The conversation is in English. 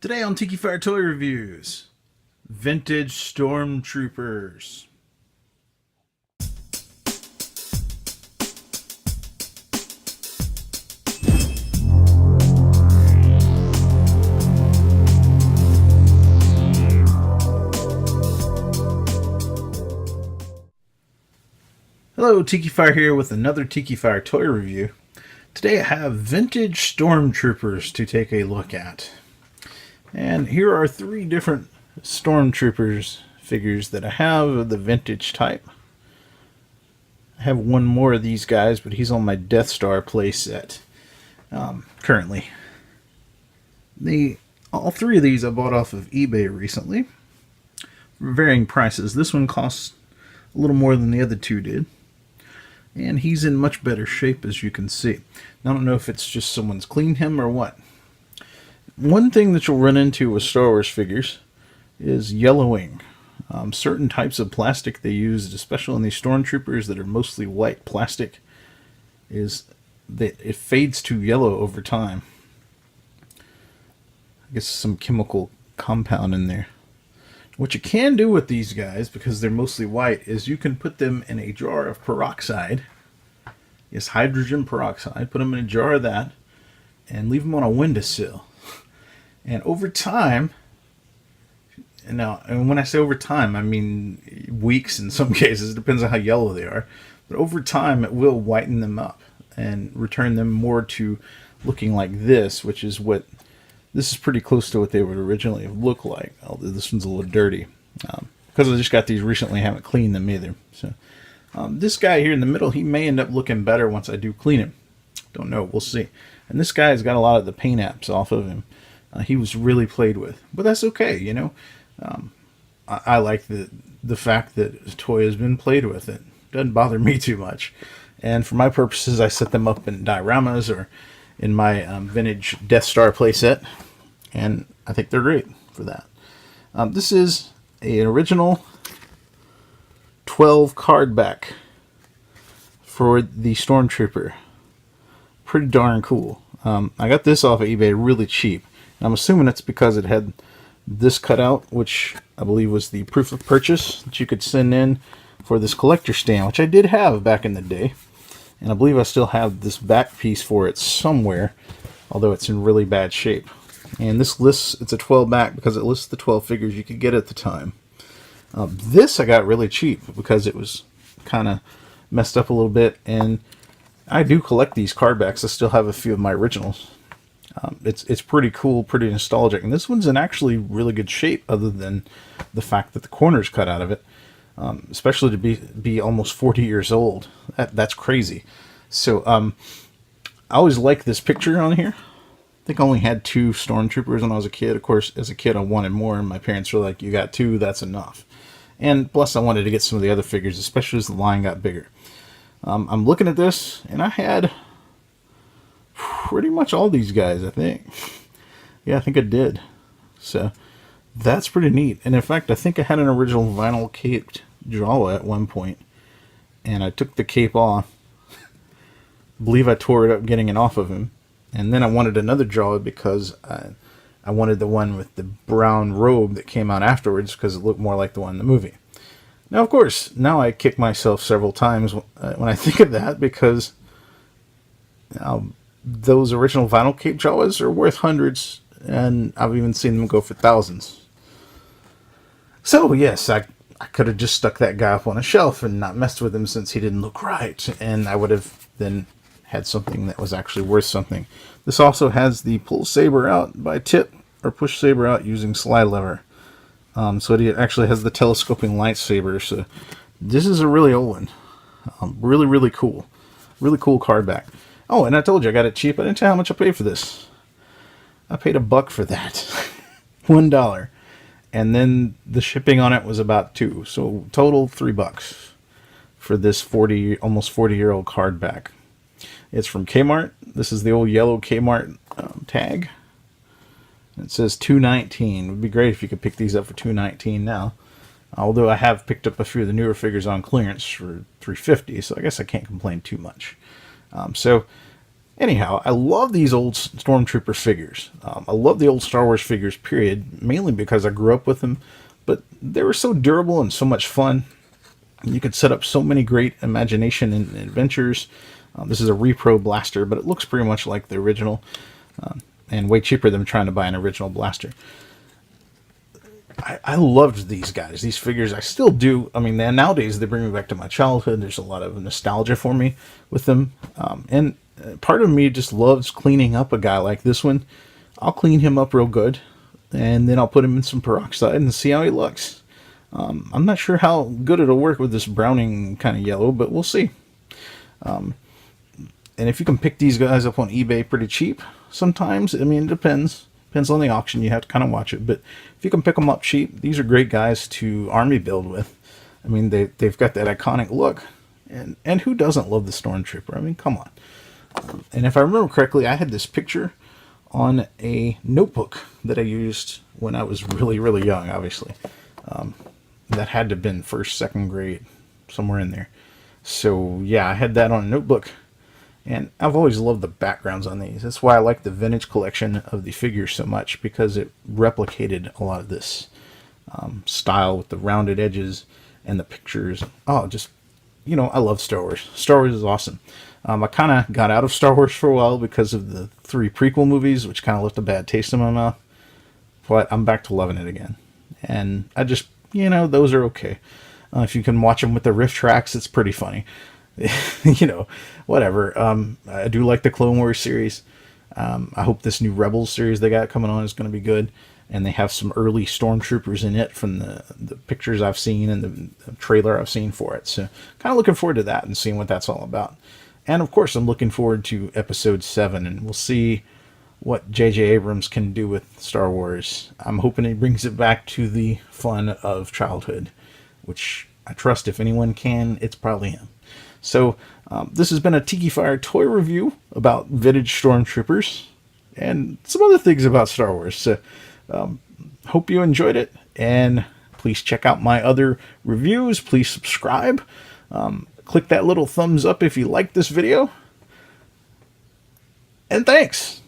Today on Tikifire Toy Reviews, Vintage Stormtroopers. Hello, Tikifire here with another Tikifire Toy Review. Today I have Vintage Stormtroopers to take a look at. And here are three different Stormtroopers figures that I have of the vintage type. I have one more of these guys, but he's on my Death Star playset currently. All three of these I bought off of eBay recently for varying prices. This one costs a little more than the other two did. And he's in much better shape, as you can see. Now, I don't know if it's just someone's cleaned him or what. One thing that you'll run into with Star Wars figures is yellowing. Certain types of plastic they used, especially on these Stormtroopers that are mostly white plastic, is that it fades to yellow over time. I guess some chemical compound in there. What you can do with these guys, because they're mostly white, is you can put them in a jar of peroxide. Yes, hydrogen peroxide. Put them in a jar of that and leave them on a windowsill. And over time, and when I say over time, I mean weeks in some cases. It depends on how yellow they are. But over time, it will whiten them up and return them more to looking like this, which is what... This is pretty close to what they would originally have looked like, although this one's a little dirty. Because I just got these recently, I haven't cleaned them either. So this guy here in the middle, he may end up looking better once I do clean him. Don't know, we'll see. And this guy's got a lot of the paint apps off of him. He was really played with, but that's okay, you know. I like the fact that a toy has been played with. It doesn't bother me too much. And for my purposes, I set them up in dioramas or in my vintage Death Star playset, and I think they're great for that. This is an original 12 card back for the Stormtrooper. Pretty darn cool. I got this off of eBay really cheap. I'm assuming it's because it had this cutout, which I believe was the proof of purchase that you could send in for this collector stand, which I did have back in the day. And I believe I still have this back piece for it somewhere, although it's in really bad shape. And this lists, it's a 12 back because it lists the 12 figures you could get at the time. This I got really cheap because it was kind of messed up a little bit. And I do collect these card backs. I still have a few of my originals. It's pretty cool, pretty nostalgic. And this one's in actually really good shape other than the fact that the corner's cut out of it. Especially to be almost 40 years old. That's crazy. So I always liked this picture on here. I think I only had 2 Stormtroopers when I was a kid. Of course, as a kid I wanted more, and my parents were like, you got 2, that's enough. And plus I wanted to get some of the other figures, especially as the line got bigger. I'm looking at this, and I had pretty much all these guys, I think. Yeah, I think I did. So that's pretty neat. And in fact, I think I had an original vinyl caped Jawa at one point, and I took the cape off. I believe I tore it up getting it off of him. And then I wanted another Jawa because I wanted the one with the brown robe that came out afterwards because it looked more like the one in the movie. Now, of course, now I kick myself several times when I think of that, because those original vinyl cape Jawas are worth hundreds, and I've even seen them go for thousands. So yes, I could have just stuck that guy up on a shelf and not messed with him since he didn't look right, and I would have then had something that was actually worth something. This also has the pull saber out by tip, or push saber out using slide lever. So it actually has the telescoping lightsaber. So this is a really old one. Really, really cool. Really cool card back. Oh, and I told you I got it cheap. I didn't tell you how much I paid for this. I paid $1 for that. $1. And then the shipping on it was about $2. So total $3 for this almost 40-year-old card back. It's from Kmart. This is the old yellow Kmart tag. It says $2.19. It would be great if you could pick these up for $2.19 now. Although I have picked up a few of the newer figures on clearance for $3.50, so I guess I can't complain too much. So Anyhow, I love these old Stormtrooper figures. I love the old Star Wars figures, period, mainly because I grew up with them. But they were so durable and so much fun. You could set up so many great imagination and adventures. This is a repro blaster, but it looks pretty much like the original, and way cheaper than trying to buy an original blaster. I loved these guys, these figures. I still do. I mean, nowadays they bring me back to my childhood. There's a lot of nostalgia for me with them. And part of me just loves cleaning up a guy like this one. I'll clean him up real good, and then I'll put him in some peroxide and see how he looks. I'm not sure how good it'll work with this browning kind of yellow, but we'll see. And if you can pick these guys up on eBay pretty cheap, sometimes, I mean, it depends. Depends on the auction. You have to kind of watch it. But if you can pick them up cheap, these are great guys to army build with. I mean, they've got that iconic look. And who doesn't love the Stormtrooper? I mean, come on. And if I remember correctly, I had this picture on a notebook that I used when I was really, really young, obviously. That had to have been first, second grade, somewhere in there. So, yeah, I had that on a notebook. And I've always loved the backgrounds on these. That's why I like the vintage collection of the figures so much, because it replicated a lot of this style with the rounded edges and the pictures. Oh, just, you know, I love Star Wars. Star Wars is awesome. I kind of got out of Star Wars for a while because of the 3 prequel movies, which kind of left a bad taste in my mouth. But I'm back to loving it again. And I just, you know, those are okay. If you can watch them with the riff tracks, it's pretty funny. You know, whatever. I do like the Clone Wars series. I hope this new Rebels series they got coming on is going to be good. And they have some early Stormtroopers in it from the pictures I've seen and the trailer I've seen for it. So kind of looking forward to that and seeing what that's all about. And of course, I'm looking forward to Episode 7, and we'll see what J.J. Abrams can do with Star Wars. I'm hoping he brings it back to the fun of childhood, which I trust if anyone can, it's probably him. So this has been a Tikifire toy review about vintage Stormtroopers and some other things about Star Wars. So hope you enjoyed it, and please check out my other reviews. Please subscribe. Click that little thumbs up if you like this video. And thanks.